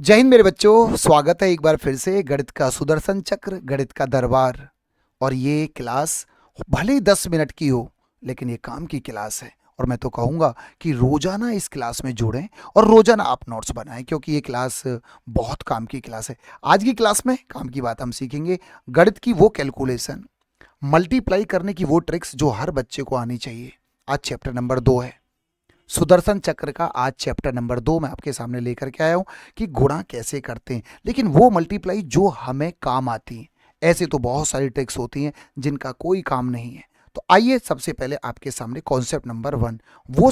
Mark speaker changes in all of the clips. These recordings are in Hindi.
Speaker 1: जय हिंद मेरे बच्चों, स्वागत है एक बार फिर से गणित का सुदर्शन चक्र, गणित का दरबार। और ये क्लास भले ही 10 मिनट की हो, लेकिन ये काम की क्लास है। और मैं तो कहूँगा कि रोजाना इस क्लास में जुड़ें और रोजाना आप नोट्स बनाएं, क्योंकि ये क्लास बहुत काम की क्लास है। आज की क्लास में काम की बात हम सीखेंगे, गणित की वो कैलकुलेशन, मल्टीप्लाई करने की वो ट्रिक्स जो हर बच्चे को आनी चाहिए। आज चैप्टर नंबर 2 है सुदर्शन चक्र का। आज चैप्टर नंबर 2 मैं आपके सामने लेकर के आया हूं कि गुणा कैसे करते हैं, लेकिन वो मल्टीप्लाई जो हमें काम आती है। ऐसे तो बहुत सारी ट्रिक्स होती हैं जिनका कोई काम नहीं है। तो आइए सबसे पहले आपके सामने कॉन्सेप्ट नंबर 1, वो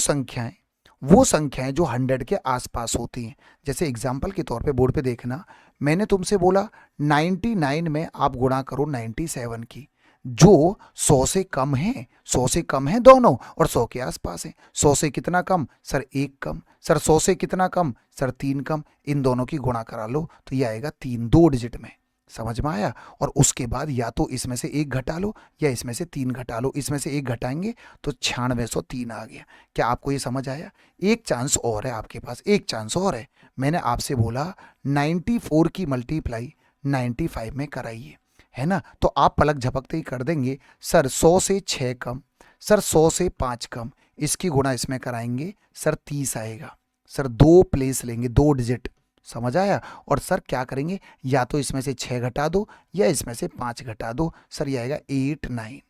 Speaker 1: संख्याएं जो 100 के आसपास होती हैं। जैसे एग्जाम्पल के तौर पे बोर्ड पे देखना, मैंने तुमसे बोला 99 में आप गुणा करो 97 की, जो 100 से कम है। 100 से कम है दोनों और 100 के आसपास है। 100 से कितना कम सर? 1 कम। सर 100 से कितना कम सर? 3 कम। इन दोनों की गुणा करा लो तो ये आएगा 3, 2 डिजिट में। समझ में आया? और उसके बाद या तो इसमें से 1 घटा लो या इसमें से 3 घटा लो। इसमें से 1 घटाएंगे तो 9603 आ गया। क्या आपको ये समझ आया? एक चांस और है आपके पास, एक चांस और है। मैंने आपसे बोला 94 की मल्टीप्लाई 95 में कराइए, है ना? तो आप पलक झपकते ही कर देंगे सर 100 से 6 कम, सर 100 से 5 कम, इसकी गुणा इसमें कराएंगे सर 30 आएगा। सर 2 प्लेस लेंगे, 2 डिजिट। समझ आया? और सर क्या करेंगे, या तो इसमें से 6 घटा दो या इसमें से 5 घटा दो। सर ये आएगा 8, 9।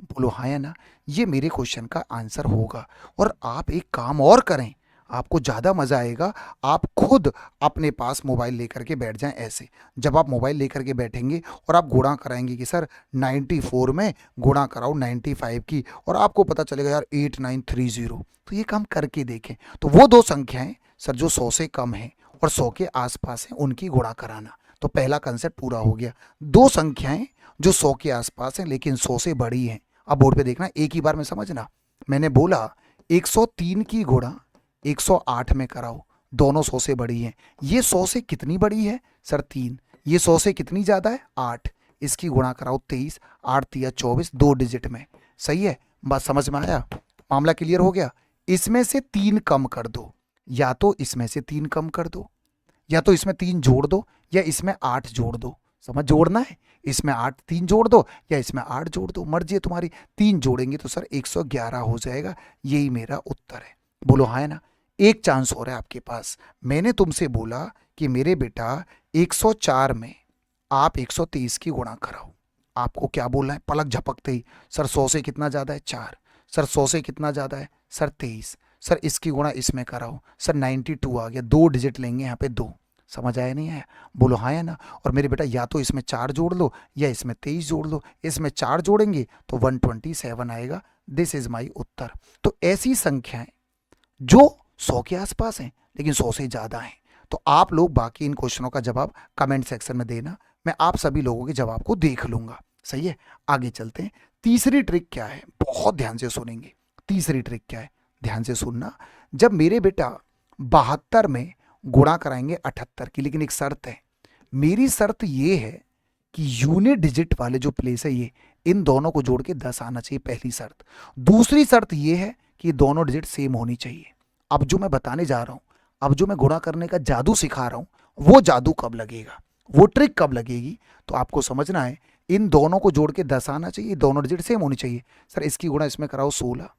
Speaker 1: बोलो हाँ या ना? ये मेरे क्वेश्चन का आंसर होगा। और आप एक काम और करें, आपको ज़्यादा मज़ा आएगा। आप खुद अपने पास मोबाइल लेकर के बैठ जाएं। ऐसे जब आप मोबाइल लेकर के बैठेंगे और आप गुणा कराएंगे कि सर 94 में गुणा कराओ 95 की, और आपको पता चलेगा यार 8930, तो ये काम करके देखें। तो वो दो संख्याएं सर जो 100 से कम है और 100 के आसपास हैं, उनकी गुणा कराना। तो पहला कंसेप्ट पूरा हो गया। दो संख्याएं जो 100 के आसपास हैं लेकिन 100 से बड़ी हैं। अब बोर्ड पे देखना, एक ही बार में समझना। मैंने बोला 103 की गुणा 108 में कराओ, दोनों 100 से बड़ी हैं। ये 100 से कितनी बड़ी है सर? 3। ये 100 से कितनी ज़्यादा है? 8। इसकी गुणा कराओ 23, 8 तिया 24, 2 डिजिट में। सही है? बात समझ में आया? मामला क्लियर हो गया? इसमें से 3 कम कर दो, या तो इसमें से 3 कम कर दो, या तो इसमें 3 जोड़ दो, या इसमें 8 जोड़ दो। समझ जोड़ना है? इसमें 8 3 जोड़ दो या इसमें 8 जोड़ दो, मर्जी है तुम्हारी। 3 जोड़ेंगे तो सर 111 हो जाएगा। यही मेरा उत्तर है। बोलो हाँ है ना? एक चांस और है आपके पास। मैंने तुमसे बोला कि मेरे बेटा 104 में आप 123 की गुणा कराओ। आपको क्या बोलना है पलक झपकते ही? सर 100 से कितना ज़्यादा है? 4। सर 100 से कितना ज़्यादा है? सर 23। सर इसकी गुणा इसमें कराओ। सर 92 आ गया। 2 डिजिट लेंगे यहाँ पे, 2। समझ आया नहीं आया? बोलो हाँ या ना? और मेरे बेटा या तो इसमें 4 जोड़ लो या इसमें 23 जोड़ लो। इसमें 4 जोड़ेंगे तो 127 आएगा। दिस इज माई उत्तर। तो ऐसी संख्याएं जो 100 के आसपास हैं लेकिन 100 से ज़्यादा हैं। तो आप लोग बाकी इन क्वेश्चनों का जवाब कमेंट सेक्शन में देना, मैं आप सभी लोगों के जवाब को देख लूंगा। सही है? आगे चलते हैं। तीसरी ट्रिक क्या है? बहुत ध्यान से सुनेंगे। तीसरी ट्रिक क्या है? ध्यान से सुनना। जब मेरे बेटा 72 में गुणा कराएंगे 78 की, लेकिन एक शर्त है। मेरी शर्त ये है कि यूनिट डिजिट वाले जो प्लेस है ये, इन दोनों को जोड़ के 10 आना चाहिए, पहली शर्त। दूसरी शर्त ये है कि दोनों डिजिट सेम होनी चाहिए। अब जो मैं बताने जा रहा हूं, अब जो मैं गुणा करने का जादू सिखा रहा हूं, वो जादू कब लगेगा, वो ट्रिक कब लगेगी, तो आपको समझना है। इन दोनों को जोड़ के 10 आना चाहिए, दोनों डिजिट सेम होनी चाहिए। सर इसकी गुणा इसमें कराओ 16,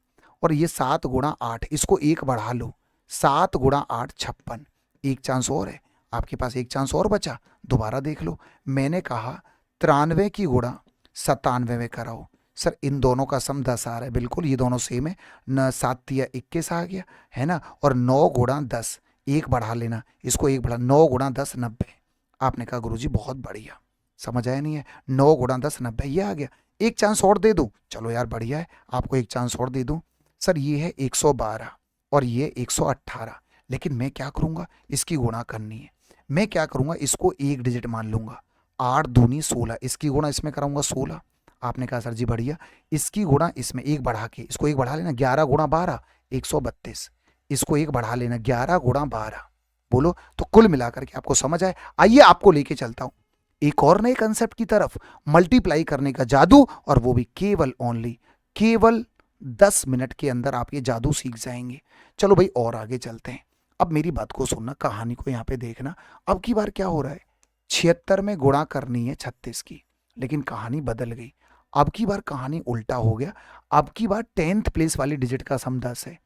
Speaker 1: और ये 7 गुणा 8, इसको 1 बढ़ा लो। 7 गुणा 8 56। एक चांस और है आपके पास, एक चांस और बचा। दोबारा देख लो। मैंने कहा 93 की गुणा 97 में कराओ। सर इन दोनों का सम 10 आ रहा है, बिल्कुल ये दोनों सेम है न। 7 तिया 21 आ गया, है ना? और 9 गुणा 10, 1 बढ़ा लेना, इसको 1 बढ़ा, 9 गुणा 10 90। आपने कहा गुरुजी बहुत बढ़िया। समझ आया नहीं है? 9 गुणा 10 90, ये आ गया। एक चांस और दे दूं? चलो यार बढ़िया है, आपको एक चांस और दे दूं। सर ये है 112 और ये 118, लेकिन मैं क्या करूंगा, इसकी गुणा करनी है। मैं क्या करूंगा, इसको 1 डिजिट मान लूंगा। 8 दूनी 16, इसकी गुणा इसमें कराऊंगा 16। आपने कहा सर जी बढ़िया। इसकी गुणा इसमें 1 बढ़ा के, इसको 1 बढ़ा लेना, 11 गुणा 12 132। इसको 1 बढ़ा लेना, 11 गुणा 12। बोलो तो कुल मिलाकर के आपको समझ आए? आइए आपको लेके चलता हूं एक और नए कंसेप्ट की तरफ, मल्टीप्लाई करने का जादू, और वो भी केवल ओनली केवल 10 मिनट के अंदर आप ये जादू सीख जाएंगे। चलो भाई और आगे चलते हैं। अब मेरी बात को सुनना, कहानी को यहाँ पे देखना। अब की बार क्या हो रहा है, 76 में गुणा करनी है 36 की, लेकिन कहानी बदल गई। अब की बार कहानी उल्टा हो गया। अब की बार 10th प्लेस वाली डिजिट का सम 10 है,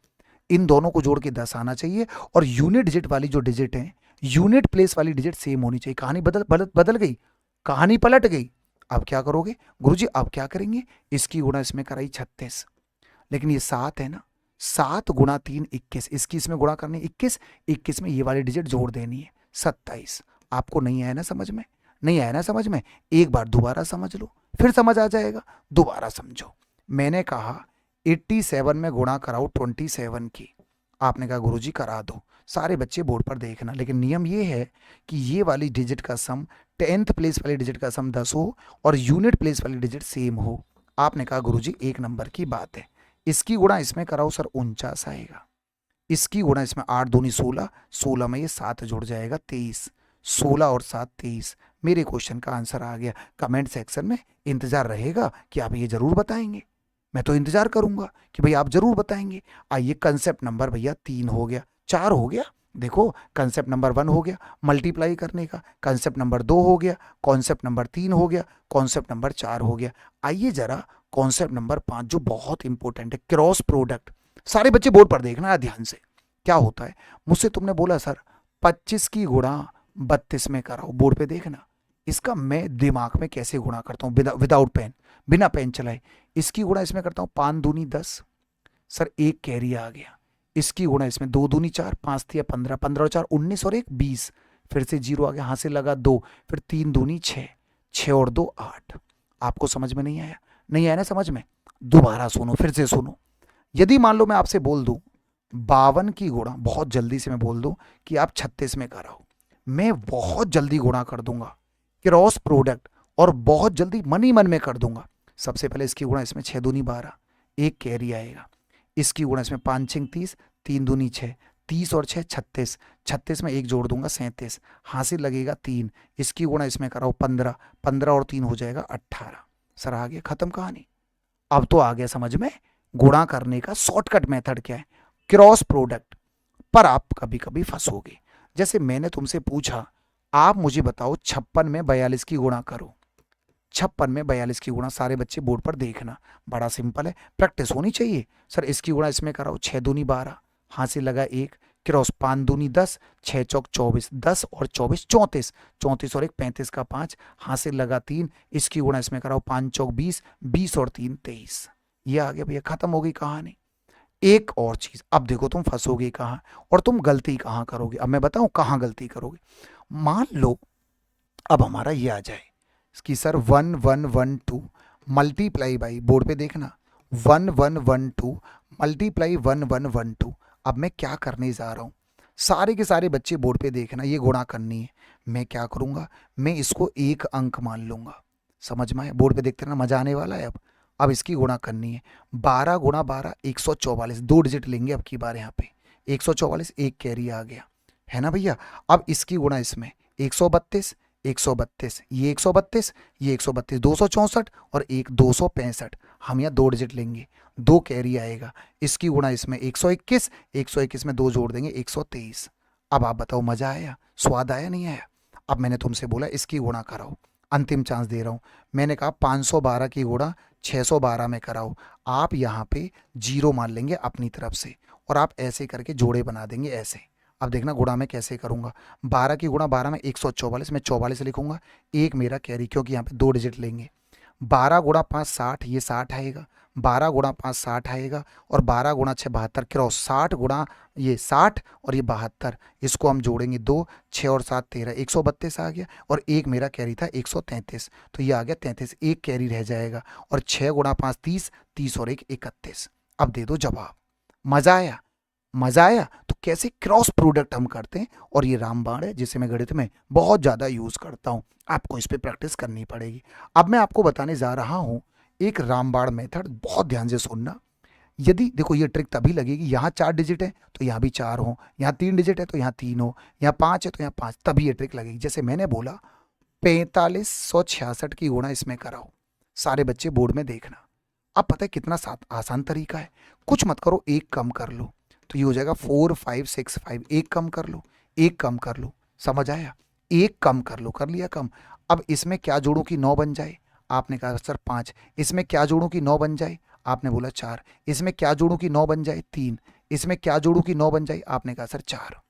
Speaker 1: इन दोनों को जोड़ के 10 आना चाहिए, और यूनिट डिजिट वाली जो डिजिट है, यूनिट प्लेस वाली डिजिट सेम होनी चाहिए। कहानी बदल गई, कहानी पलट गई। अब क्या करोगे गुरुजी, अब क्या करेंगे, इसकी गुणा इसमें कराई 36, लेकिन ये 7 है ना, 7 गुणा 3 21, इसकी इसमें गुणा करनी 21, 21 में ये वाली डिजिट जोड़ देनी है 27। आपको नहीं आया ना समझ में, नहीं आया ना समझ में, एक बार दोबारा समझ लो, फिर समझ आ जाएगा, दोबारा समझो। मैंने कहा 87 में गुणा कराओ 27 की, आपने कहा गुरुजी करा दो, सारे बच्चे बोर्ड पर देखना, लेकिन नियम ये है कि ये वाली डिजिट का सम 10th प्लेस वाली डिजिट का सम 10 हो और यूनिट प्लेस वाली डिजिट सेम हो। आपने कहा गुरुजी 1 नंबर की बात है। इसकी गुणा इसमें कराओ सर 49 आएगा, इसकी गुणा इसमें 8 दूनी 16, 16 में ये 7 जुड़ जाएगा 23, 16 और 7 23। मेरे क्वेश्चन का आंसर आ गया। कमेंट सेक्शन में इंतजार रहेगा कि आप ये जरूर बताएंगे, मैं तो इंतजार करूंगा कि भाई आप जरूर बताएंगे। आइए कंसेप्ट नंबर भैया 3 हो गया, 4 हो गया, देखो कंसेप्ट नंबर 1 हो गया मल्टीप्लाई करने का, कंसेप्ट नंबर 2 हो गया, कॉन्सेप्ट नंबर 3 हो गया, कॉन्सेप्ट नंबर 4 हो गया। आइए जरा कॉन्सेप्ट नंबर 5 जो बहुत इंपॉर्टेंट है, क्रॉस प्रोडक्ट। सारे बच्चे बोर्ड पर देखना है ध्यान से। क्या होता है, मुझसे तुमने बोला सर 25 की गुणा 32 में कराओ, बोर्ड पे देखना। इसका मैं दिमाग में कैसे गुणा करता हूँ, विदाउट पेन, बिना पेन चलाए। इसकी गुणा इसमें करता हूँ 5 दूनी 10, सर एक कैरी आ गया। इसकी गुणा इसमें 2 दूनी 4, 5 थी 15, 15 और 4 19 और 1 20, फिर से 0 आ गया, हाथ से लगा 2, फिर 3 दूनी 6, 6 और 2 8। आपको समझ में नहीं आया, नहीं आया ना समझ में, दोबारा सुनो, फिर से सुनो। यदि मान लो मैं आपसे बोल दूं 52 की गुणा, बहुत जल्दी से मैं बोल दूं कि आप 36 में कराओ, मैं बहुत जल्दी गुणा कर दूंगा क्रॉस प्रोडक्ट, और बहुत जल्दी मन ही मन में कर दूंगा। सबसे पहले इसकी गुणा इसमें 6 दूनी 12, एक कैरी आएगा। इसकी गुणा इसमें 5 6 30, 3 दूनी 6, 30 और 6 36, 36 में एक जोड़ दूंगा 37, हासिल लगेगा 3। इसकी गुणा इसमें कराओ 15, 15 और 3 हो जाएगा 18। सर आ गया, खत्म कहानी। अब तो आ गया समझ में गुणा करने का शॉर्टकट मेथड क्या है, क्रॉस प्रोडक्ट। पर आप कभी कभी फंसोगे, जैसे मैंने तुमसे पूछा आप मुझे बताओ 56 में 42 की गुणा करो, 56 में 42 की गुणा, सारे बच्चे बोर्ड पर देखना, बड़ा सिंपल है, प्रैक्टिस होनी चाहिए। सर इसकी गुणा इसमें कराओ 6 दूनी 12, हाथ से लगा 1, क्रॉस 5 दूनी 10, 6 चौक 24, 10 और 24 34, 34 और 1 35 का 5, हाथ से लगा 3, इसकी गुणा इसमें कराओ 5 चौक 20, 20 और 3 23। ये आ गया भैया, खत्म हो गई कहानी। एक और चीज, अब देखो तुम फंसोगे कहाँ और तुम गलती कहाँ करोगे। अब मैं बताऊं कहाँ गलती करोगे। मान लो अब हमारा ये आ जाए कि सर 1112 मल्टीप्लाई बाई, बोर्ड पे देखना, 1112 मल्टीप्लाई 1112। अब मैं क्या करने जा रहा हूँ, सारे के सारे बच्चे बोर्ड पे देखना, ये गुणा करनी है। मैं क्या करूँगा, मैं इसको एक अंक मान लूँगा। समझ में आया, बोर्ड पे देखते रहना, मजा आने वाला है। अब इसकी गुणा करनी है, 12 गुणा 12 144, 2 डिजिट लेंगे अब की बार यहाँ पे, 144 एक कैरी आ गया, है ना भैया। अब इसकी गुणा इसमें 132, 132 ये 132, ये 132, 264 और एक 265। हम यहाँ 2 डिजिट लेंगे, 2 कैरी आएगा। इसकी गुणा इसमें 121, 121 में 2 जोड़ देंगे 123। अब आप बताओ मजा आया, स्वाद आया नहीं आया। अब मैंने तुमसे बोला इसकी गुणा कराओ, अंतिम चांस दे रहा हूँ। मैंने कहा 512 की गुणा 612 में कराओ। आप यहाँ पे 0 मान लेंगे अपनी तरफ से और आप ऐसे करके जोड़े बना देंगे ऐसे। अब देखना गुणा में कैसे करूँगा, 12 की गुणा 12 में 144, मैं 44 लिखूंगा, एक मेरा कैरी, क्योंकि यहाँ पे 2 डिजिट लेंगे। 12 गुणा 5 60, ये 60 आएगा, 12 गुणा 5 60 आएगा, और 12 गुणा 6 72, क्रॉस 60 गुणा ये 60 और ये 72, इसको हम जोड़ेंगे 2, 6 और 7 13, 132 आ गया, और एक मेरा कैरी था 133, तो ये आ गया 33, एक कैरी रह जाएगा, और 6 गुणा 5 30, 30 और 1 31। अब दे दो जवाब। मजा आया, मजा आया। तो कैसे क्रॉस प्रोडक्ट हम करते हैं, और ये रामबाण है जिसे मैं गणित में बहुत ज़्यादा यूज़ करता हूँ, आपको इस पर प्रैक्टिस करनी पड़ेगी। अब मैं आपको बताने जा रहा हूँ एक रामबाण मेथड, बहुत ध्यान से सुनना। यदि देखो ये ट्रिक तभी लगेगी, यहाँ 4 डिजिट है तो यहाँ भी 4 हो, यहाँ 3 डिजिट है तो यहाँ 3 हो, यहाँ 5 है तो यहाँ 5, तभी ये ट्रिक लगेगी। जैसे मैंने बोला 4566 की गुणा इसमें कराओ, सारे बच्चे बोर्ड में देखना। अब पता है कितना आसान तरीका है, कुछ मत करो, एक कम कर लो, तो ये हो जाएगा 4565। एक कम कर लो, एक कम कर लो, समझ आया? एक कम कर लो, कर लिया कम। अब इसमें क्या जोड़ूं कि 9 बन जाए? आपने कहा सर 5। इसमें क्या जोड़ूं कि 9 बन जाए? आपने बोला 4। इसमें क्या जोड़ूं कि 9 बन जाए? 3। इसमें क्या जोड़ूं कि 9 बन जाए? आपने कहा सर 4।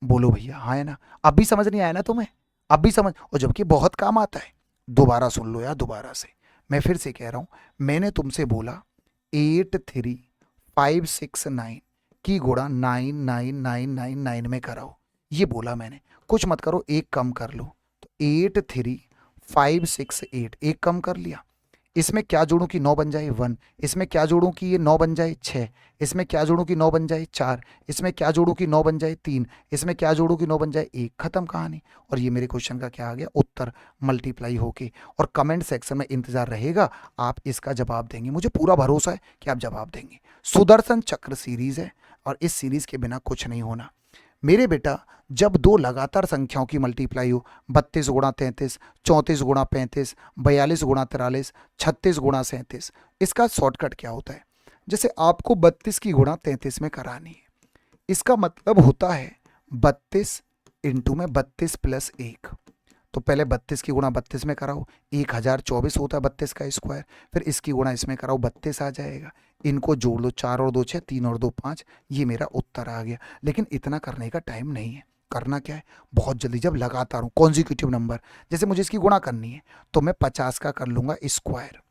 Speaker 1: बोलो भैया, हाँ है ना? अब भी समझ नहीं आया ना तुम्हें? अब भी समझ, और जबकि बहुत काम आता है। दोबारा सुन लो यार, दोबारा से मैं फिर से कह रहा हूं। मैंने तुमसे बोला 83569 की गुणा 99999 में कराओ, ये बोला मैंने। कुछ मत करो, एक कम कर लो। तो 83568, एक कम कर लिया। इसमें क्या जोड़ूं कि 9 बन जाए? 1। इसमें क्या जोड़ूं कि ये 9 बन जाए? 6। इसमें क्या जोड़ूं कि 9 बन जाए? 4। इसमें क्या जोड़ूं कि 9 बन जाए? 3। इसमें क्या जोड़ूं कि 9 बन जाए? 1। खत्म कहानी। और ये मेरे क्वेश्चन का क्या आ गया? उत्तर मल्टीप्लाई होके। और कमेंट सेक्शन में इंतजार रहेगा, आप इसका जवाब देंगे, मुझे पूरा भरोसा है कि आप जवाब देंगे। सुदर्शन चक्र सीरीज है और इस सीरीज के बिना कुछ नहीं होना मेरे बेटा। जब दो लगातार संख्याओं की मल्टीप्लाई हो, 32 गुणा 33, 34 गुणा 35, 42 गुणा 43, 36 गुणा 37, इसका शॉर्टकट क्या होता है? जैसे आपको 32 की गुणा 33 में करानी है, इसका मतलब होता है 32 इंटू में 32 प्लस 1। तो पहले 32 की गुणा 32 में कराओ, 1024 होता है 32 का स्क्वायर। फिर इसकी गुणा इसमें कराओ, 32 आ जाएगा। इनको जोड़ लो, 4 और 2 6, 3 और 2 5, ये मेरा उत्तर आ गया। लेकिन इतना करने का टाइम नहीं है। करना क्या है? बहुत जल्दी, जब लगातार हूँ कॉन्जिक्यूटिव नंबर, जैसे मुझे इसकी गुणा करनी है तो मैं 50 का कर लूंगा स्क्वायर।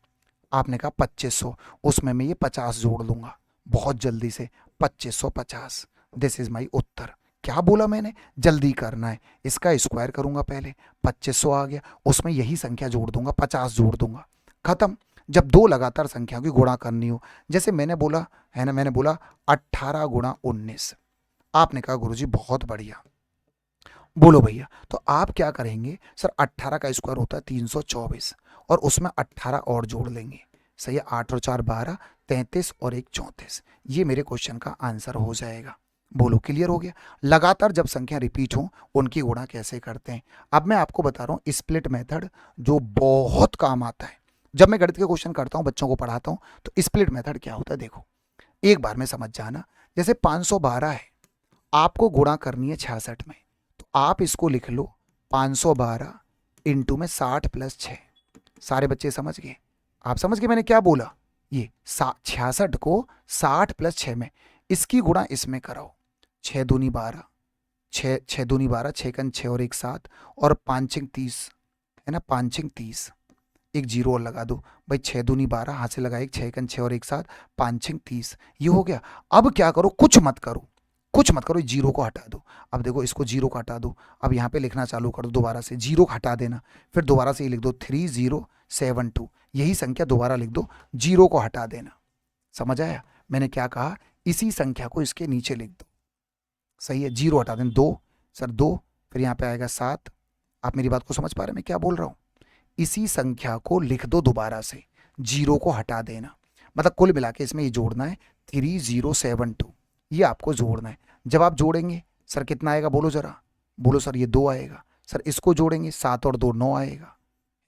Speaker 1: आपने कहा 2500, उसमें मैं ये 50 जोड़ लूंगा बहुत जल्दी से, 2550। दिस इज माई उत्तर। क्या बोला मैंने? जल्दी करना है। इसका स्क्वायर करूंगा पहले, 2500 आ गया, उसमें यही संख्या जोड़ दूंगा, 50 जोड़ दूंगा, खत्म। जब दो लगातार संख्याओं की गुणा करनी हो, जैसे मैंने बोला है ना, मैंने बोला 18 गुणा 19। आपने कहा गुरुजी बहुत बढ़िया, बोलो भैया। तो आप क्या करेंगे? सर 18 का स्क्वायर होता है 324, और उसमें 18 और जोड़ लेंगे। सही है, 8 और 4 12, 33 और 1 34। ये मेरे क्वेश्चन का आंसर हो जाएगा। बोलो, क्लियर हो गया? लगातार जब संख्या रिपीट हो, उनकी गुणा कैसे करते हैं। अब मैं आपको बता रहा हूँ स्प्लिट मेथड, जो बहुत काम आता है। जब मैं गणित के क्वेश्चन करता हूँ, बच्चों को पढ़ाता हूँ, तो स्प्लिट मेथड क्या होता है देखो, एक बार में समझ जाना। जैसे 512 है, आपको गुणा करनी है 66 में, तो आप इसको लिख लो 512 इंटू में 60 प्लस 6। सारे बच्चे समझ गए? आप समझ गए मैंने क्या बोला? ये 66 को 60 प्लस 6 में, इसकी गुणा इसमें कराओ। 6 दूनी 12, 6 दूनी 12, 6 कन 6 और 1 7, और 5 30 है ना, 5 30, एक जीरो और लगा दो भाई। 6 दूनी 12, हाथ से लगाए, 6 कन 6 और 1 7, 5 30, ये हो गया। अब क्या करो? कुछ मत करो, कुछ मत करो, जीरो को हटा दो। अब देखो, इसको जीरो को हटा दो। अब यहाँ पे लिखना चालू कर दो, दोबारा से जीरो को हटा देना। फिर दोबारा से ये लिख दो 3072, यही संख्या दोबारा लिख दो, जीरो को हटा देना। समझ आया मैंने क्या कहा? इसी संख्या को इसके नीचे लिख दो। सही है, जीरो हटा देना, 2 सर 2, फिर यहाँ पे आएगा 7। आप मेरी बात को समझ पा रहे हैं मैं क्या बोल रहा हूँ? इसी संख्या को लिख दो दोबारा से, जीरो को हटा देना। मतलब कुल मिला के इसमें ये जोड़ना है 3072, ये आपको जोड़ना है। जब आप जोड़ेंगे सर कितना आएगा? बोलो जरा, बोलो सर। ये 2 आएगा। सर इसको जोड़ेंगे, 7 और 2 9 आएगा,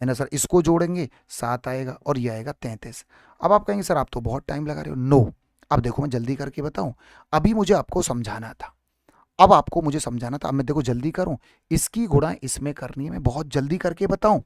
Speaker 1: है ना सर। इसको जोड़ेंगे 7 आएगा, और ये आएगा 33। अब आप कहेंगे सर आप तो बहुत टाइम लगा रहे हो। नो, अब देखो मैं जल्दी करके बताऊं। अभी मुझे आपको समझाना था, अब आपको मुझे समझाना था, अब मैं देखो जल्दी करूं। इसकी गुणा इसमें करनी है, मैं बहुत जल्दी करके बताऊं।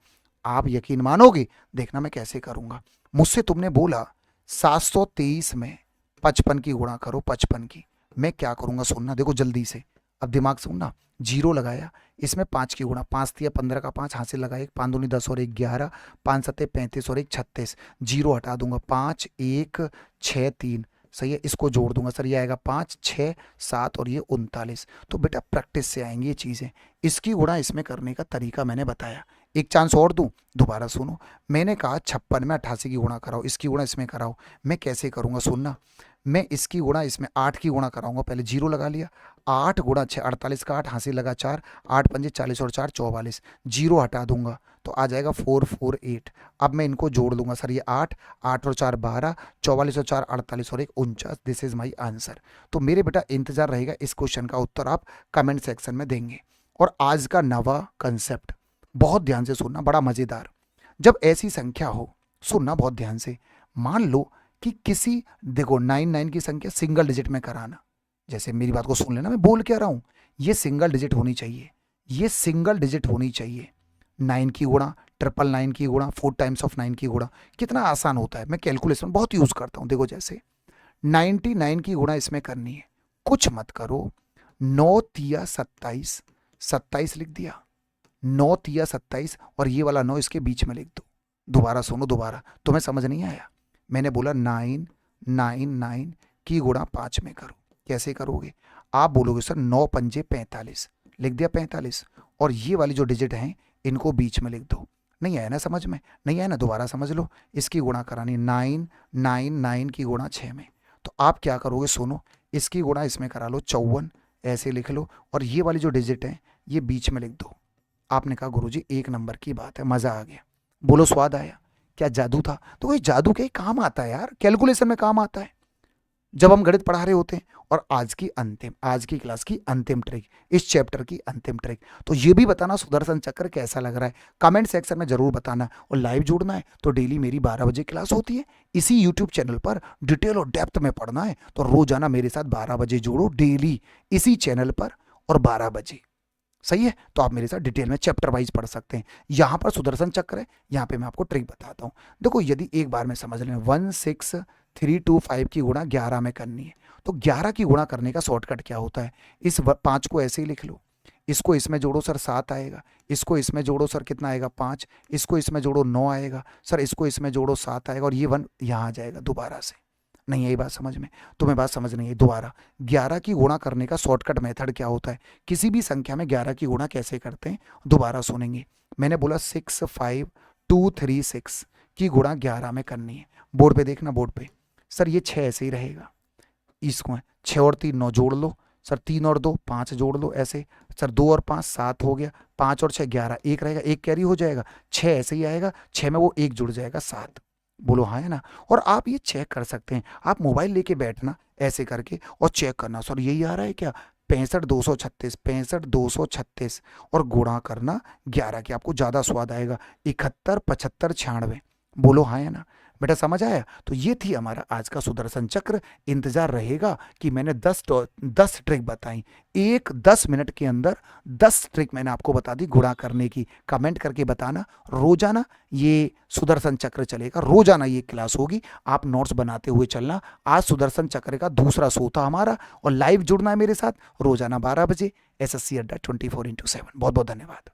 Speaker 1: आप यकीन मानोगे, देखना मैं कैसे करूंगा। मुझसे तुमने बोला 723 में 55 की गुणा करो, 55 की। मैं क्या करूंगा सुनना, देखो जल्दी से, अब दिमाग से सुनना। जीरो लगाया, इसमें 5 की गुणा, 5 दिया 15 का 5, हाथ से लगाया, 5 दूनी 10 और 1 11, 5 सत्ते 35 और 1 36। जीरो हटा दूंगा, 5 1 6 3। सही है, इसको जोड़ दूंगा सर, ये आएगा 5 6 7 और ये 39। तो बेटा प्रैक्टिस से आएंगी ये चीज़ें। इसकी गुणा इसमें करने का तरीका मैंने बताया। एक चांस और दूं, दोबारा सुनो। मैंने कहा 56 में 88 की गुणा कराओ, इसकी गुणा इसमें कराओ। मैं कैसे करूंगा सुनना। मैं इसकी गुणा इसमें 8 की गुणा कराऊंगा, पहले जीरो लगा लिया। 8 गुणा 6, 48 का 8, हासिल लगा 4, 8 पंजे 40 और 4 44। जीरो हटा दूंगा तो आ जाएगा 448। अब मैं इनको जोड़ दूंगा सर, ये 8 8 और 4 12, 44 और 4 48 और 1 49। This is my answer. तो मेरे बेटा इंतजार रहेगा, इस क्वेश्चन का उत्तर आप कमेंट सेक्शन में देंगे। और आज का नवा कंसेप्ट बहुत ध्यान से सुनना, बड़ा मजेदार। जब ऐसी संख्या हो, सुनना बहुत ध्यान से। मान लो कि किसी, देखो 99 की संख्या सिंगल डिजिट में कराना, जैसे मेरी बात को सुन लेना, मैं बोल क्या रहा हूँ, ये सिंगल डिजिट होनी चाहिए, ये सिंगल डिजिट होनी चाहिए। 9 की गुणा, 999 की गुणा, 4 टाइम्स ऑफ 9 की गुणा, कितना आसान होता है, मैं कैलकुलेशन बहुत यूज करता हूँ। देखो जैसे 99 की गुणा इसमें करनी है, कुछ मत करो, 9 तिया 27, 27 लिख दिया, 9 तिया 27, और ये वाला 9 इसके बीच में लिख दो। दोबारा सुनो, दोबारा, तुम्हें समझ नहीं आया, मैंने बोला 999 की गुणा 5 में करो। कैसे करोगे, आप बोलोगे सर 9 पंजे 45, लिख दिया 45, और ये वाली जो डिजिट हैं इनको बीच में लिख दो। नहीं आया ना समझ में, नहीं आया ना, दोबारा समझ लो, इसकी गुणा करानी 999 की गुणा 6 में, तो आप क्या करोगे, सुनो, इसकी गुणा इसमें करा लो 54, ऐसे लिख लो, और ये वाली जो डिजिट है ये बीच में लिख दो। आपने कहा गुरुजी एक नंबर की बात है, मजा आ गया, बोलो स्वाद आया, क्या जादू था। तो ये जादू के काम आता है यार, कैलकुलेशन में काम आता है जब हम गणित पढ़ा रहे होते हैं। और आज की क्लास की अंतिम ट्रिक, इस चैप्टर की अंतिम ट्रिक, तो ये भी बताना सुदर्शन चक्र कैसा लग रहा है, कमेंट सेक्शन में जरूर बताना। और लाइव जुड़ना है तो डेली मेरी 12 बजे क्लास होती है इसी यूट्यूब चैनल पर, डिटेल और डेप्थ में पढ़ना है तो रोजाना मेरे साथ 12 बजे जुड़ो डेली इसी चैनल पर, और 12 बजे, सही है। तो आप मेरे साथ डिटेल में चैप्टर वाइज पढ़ सकते हैं। यहां पर सुदर्शन चक्र है, यहां पे मैं आपको ट्रिक बताता हूं। देखो यदि एक बार में समझ लें 16325 की गुणा 11 में करनी है, तो 11 की गुणा करने का शॉर्टकट क्या होता है, इस 5 को ऐसे ही लिख लो, इसको इसमें जोड़ो सर 7 आएगा, इसको इसमें जोड़ो सर कितना आएगा 5, इसको इसमें जोड़ो 9 आएगा सर, इसको इसमें जोड़ो 7 आएगा, और ये 1 यहाँ आ जाएगा दोबारा से। नहीं आई बात समझ में, तुम्हें बात समझ नहीं है, दोबारा 11 की गुणा करने का शॉर्टकट मेथड क्या होता है, किसी भी संख्या में 11 की गुणा कैसे करते हैं, दोबारा सुनेंगे। मैंने बोला 65236 की गुणा 11 में करनी है, बोर्ड पे देखना, बोर्ड पे, सर ये 6 ऐसे ही रहेगा, इसको 6 और 3 9 जोड़ लो सर, 3 और 2 5 जोड़ लो ऐसे, सर 2 और 5 7 हो गया, 5 और 6 11, एक रहेगा, एक कैरी हो जाएगा, 6 ऐसे ही आएगा, 6 में वो एक जुड़ जाएगा 7, बोलो हाँ है ना। और आप ये चेक कर सकते हैं, आप मोबाइल लेके बैठना ऐसे करके और चेक करना, सर यही आ रहा है क्या, 65 236, 65 236, और गुणा करना 11 की, आपको ज्यादा स्वाद आएगा, 71 75 96, बोलो हाँ है ना। बेटा समझ आया, तो ये थी हमारा आज का सुदर्शन चक्र। इंतजार रहेगा कि मैंने 10 ट्रिक बताई, 10 मिनट के अंदर 10 ट्रिक मैंने आपको बता दी गुणा करने की। कमेंट करके बताना, रोजाना ये सुदर्शन चक्र चलेगा, रोजाना ये क्लास होगी, आप नोट्स बनाते हुए चलना। आज सुदर्शन चक्र का दूसरा शो था हमारा, और लाइव जुड़ना है मेरे साथ रोजाना 12 बजे, SSC अड्डा 24x7। बहुत बहुत धन्यवाद।